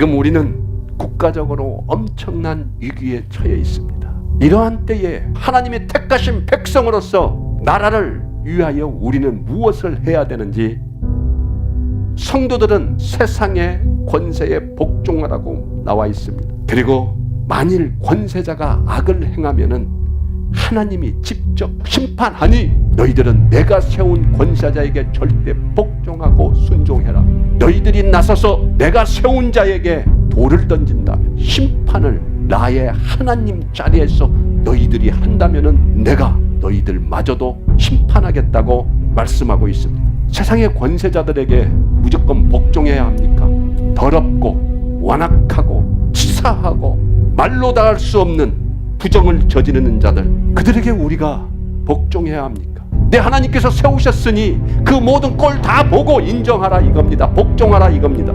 지금 우리는 국가적으로 엄청난 위기에 처해 있습니다. 이러한 때에 하나님이 택하신 백성으로서 나라를 위하여 우리는 무엇을 해야 되는지, 성도들은 세상의 권세에 복종하라고 나와 있습니다. 그리고 만일 권세자가 악을 행하면은 하나님이 직접 심판하니 너희들은 내가 세운 권세자에게 절대 복종하고 순종해라. 너희들이 나서서 내가 세운 자에게 돌을 던진다면, 심판을 나의 하나님 자리에서 너희들이 한다면은 내가 너희들마저도 심판하겠다고 말씀하고 있습니다. 세상의 권세자들에게 무조건 복종해야 합니까? 더럽고 완악하고 치사하고 말로 다 할 수 없는 부정을 저지르는 자들, 그들에게 우리가 복종해야 합니까? 내 하나님께서 세우셨으니 그 모든 꼴 다 보고 인정하라 이겁니다. 복종하라 이겁니다.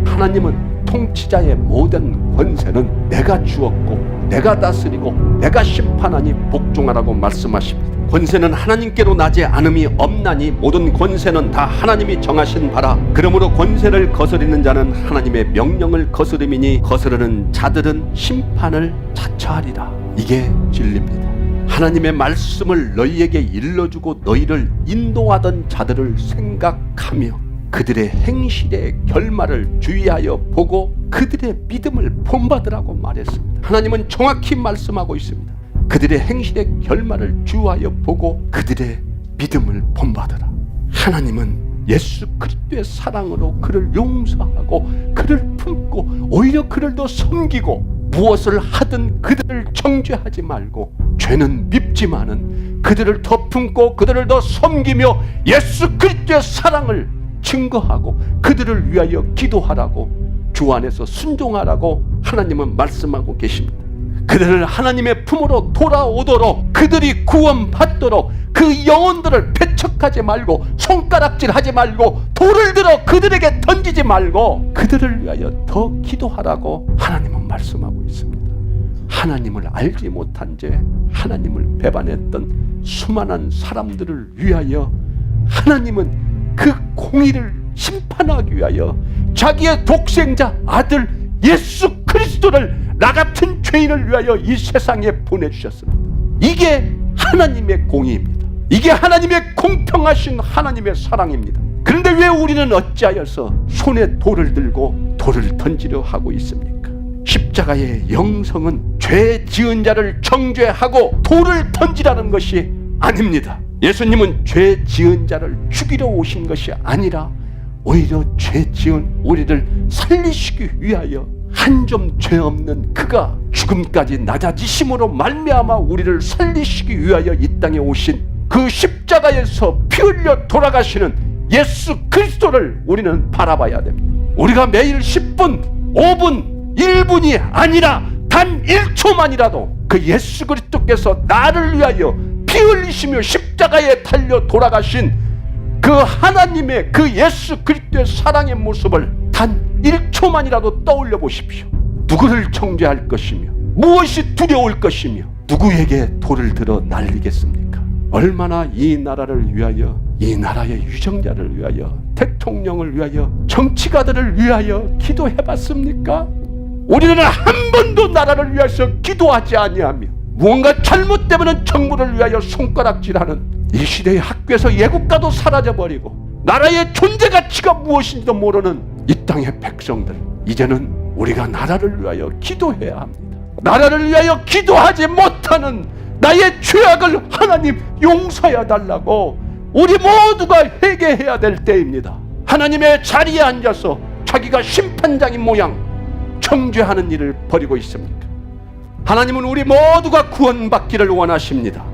하나님은 통치자의 모든 권세는 내가 주었고 내가 다스리고 내가 심판하니 복종하라고 말씀하십니다. 권세는 하나님께로 나지 않음이 없나니 모든 권세는 다 하나님이 정하신 바라. 그러므로 권세를 거스리는 자는 하나님의 명령을 거스름이니 거스르는 자들은 심판을 자처하리라. 이게 진리입니다. 하나님의 말씀을 너희에게 일러주고 너희를 인도하던 자들을 생각하며 그들의 행실의 결말을 주의하여 보고 그들의 믿음을 본받으라고 말했습니다. 하나님은 정확히 말씀하고 있습니다. 그들의 행실의 결말을 주의하여 보고 그들의 믿음을 본받으라. 하나님은 예수 그리스도의 사랑으로 그를 용서하고 그를 품고 오히려 그를 더 섬기고, 무엇을 하든 그들을 정죄하지 말고 죄는 밉지만은 그들을 더 품고 그들을 더 섬기며 예수 그리스도의 사랑을 증거하고 그들을 위하여 기도하라고, 주 안에서 순종하라고 하나님은 말씀하고 계십니다. 그들을 하나님의 품으로 돌아오도록, 그들이 구원받도록 그 영혼들을 배척하지 말고 손가락질하지 말고 돌을 들어 그들에게 던지지 말고 그들을 위하여 더 기도하라고 하나님은 말씀하고 있습니다. 하나님을 알지 못한 죄, 하나님을 배반했던 수많은 사람들을 위하여 하나님은 그 공의를 심판하기 위하여 자기의 독생자 아들 예수 그리스도를 나 같은 죄인을 위하여 이 세상에 보내주셨습니다. 이게 하나님의 공의입니다. 이게 하나님의 공평하신 하나님의 사랑입니다. 그런데 왜 우리는 어찌하여서 손에 돌을 들고 돌을 던지려 하고 있습니까? 십자가의 영성은 죄 지은 자를 정죄하고 돌을 던지라는 것이 아닙니다. 예수님은 죄 지은 자를 죽이러 오신 것이 아니라 오히려 죄 지은 우리를 살리시기 위하여 한 점 죄 없는 그가 죽음까지 낮아지심으로 말미암아 우리를 살리시기 위하여 이 땅에 오신 그 십자가에서 피 흘려 돌아가시는 예수 그리스도를 우리는 바라봐야 됩니다. 우리가 매일 10분, 5분, 1분이 아니라 단 1초만이라도 그 예수 그리스도께서 나를 위하여 피 흘리시며 십자가에 달려 돌아가신 그 하나님의 그 예수 그리스도의 사랑의 모습을 단 1초만이라도 떠올려 보십시오. 누구를 정죄할 것이며 무엇이 두려울 것이며 누구에게 돌을 들어 날리겠습니까? 얼마나 이 나라를 위하여, 이 나라의 유정자를 위하여, 대통령을 위하여, 정치가들을 위하여 기도해봤습니까? 우리는 한 번도 나라를 위해서 기도하지 아니하며 무언가 잘못되면 정부를 위하여 손가락질하는 이 시대의 학교에서 예국가도 사라져버리고 나라의 존재 가치가 무엇인지도 모르는 이 땅의 백성들, 이제는 우리가 나라를 위하여 기도해야 합니다. 나라를 위하여 기도하지 못하는 나의 죄악을 하나님 용서해 달라고 우리 모두가 회개해야 될 때입니다. 하나님의 자리에 앉아서 자기가 심판장인 모양 정죄하는 일을 벌이고 있습니까? 하나님은 우리 모두가 구원받기를 원하십니다.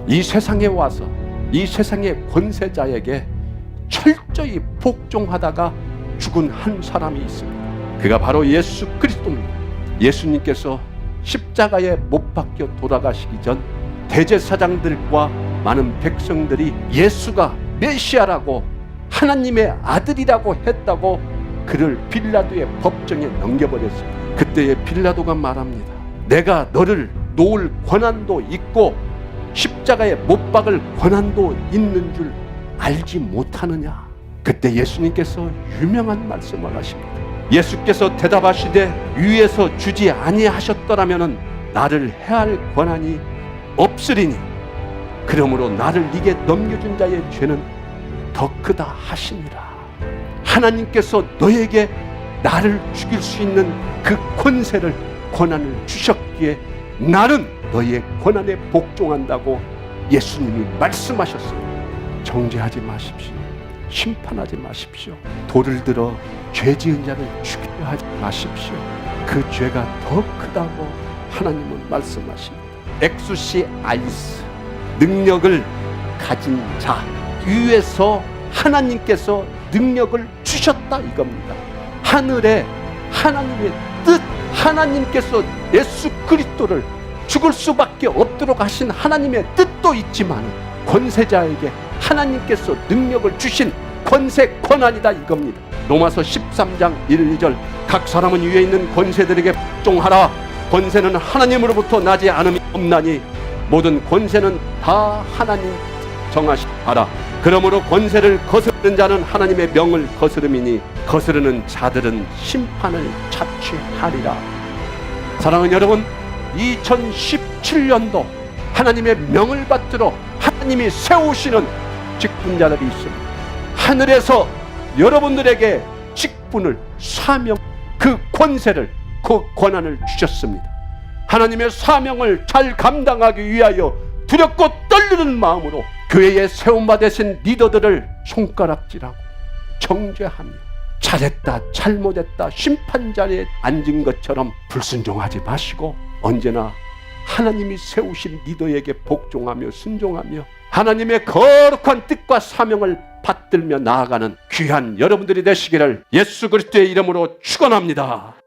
이 세상에 와서 이 세상의 권세자에게 철저히 복종하다가 죽은 한 사람이 있습니다. 그가 바로 예수 그리스도입니다. 예수님께서 십자가에 못 박혀 돌아가시기 전 대제사장들과 많은 백성들이 예수가 메시아라고 하나님의 아들이라고 했다고 그를 빌라도의 법정에 넘겨버렸습니다. 그때의 빌라도가 말합니다. 내가 너를 놓을 권한도 있고 십자가에 못 박을 권한도 있는 줄 알지 못하느냐? 그때 예수님께서 유명한 말씀을 하십니다. 예수께서 대답하시되 위에서 주지 아니하셨더라면은 나를 해할 권한이 없으리니 그러므로 나를 네게 넘겨준 자의 죄는 더 크다 하시니라. 하나님께서 너에게 나를 죽일 수 있는 그 권한을 주셨기에 나는 너의 권한에 복종한다고 예수님이 말씀하셨습니다. 정죄하지 마십시오. 심판하지 마십시오. 돌을 들어 죄 지은 자를 죽이려 하지 마십시오. 그 죄가 더 크다고 하나님은 말씀하십니다. 엑수시 아이스, 능력을 가진 자 위에서 하나님께서 능력을 주셨다 이겁니다. 하늘에 하나님의 뜻, 하나님께서 예수 그리스도를 죽을 수밖에 없도록 하신 하나님의 뜻도 있지만 권세자에게 하나님께서 능력을 주신 권세 권한이다 이겁니다. 로마서 13장 1, 2절 각 사람은 위에 있는 권세들에게 복종하라. 권세는 하나님으로부터 나지 않음이 없나니 모든 권세는 다 하나님 정하시하라. 그러므로 권세를 거스르는 자는 하나님의 명을 거스름이니 거스르는 자들은 심판을 자취하리라. 사랑하는 여러분, 2017년도 하나님의 명을 받들어 하나님이 세우시는 직분자들이 있습니다. 하늘에서 여러분들에게 직분을, 사명, 그 권세를, 그 권한을 주셨습니다. 하나님의 사명을 잘 감당하기 위하여 두렵고 떨리는 마음으로 교회에 세움바 되신 리더들을 손가락질하고 정죄하며 잘했다 잘못했다 심판 자리에 앉은 것처럼 불순종하지 마시고 언제나 하나님이 세우신 리더에게 복종하며 순종하며 하나님의 거룩한 뜻과 사명을 받들며 나아가는 귀한 여러분들이 되시기를 예수 그리스도의 이름으로 축원합니다.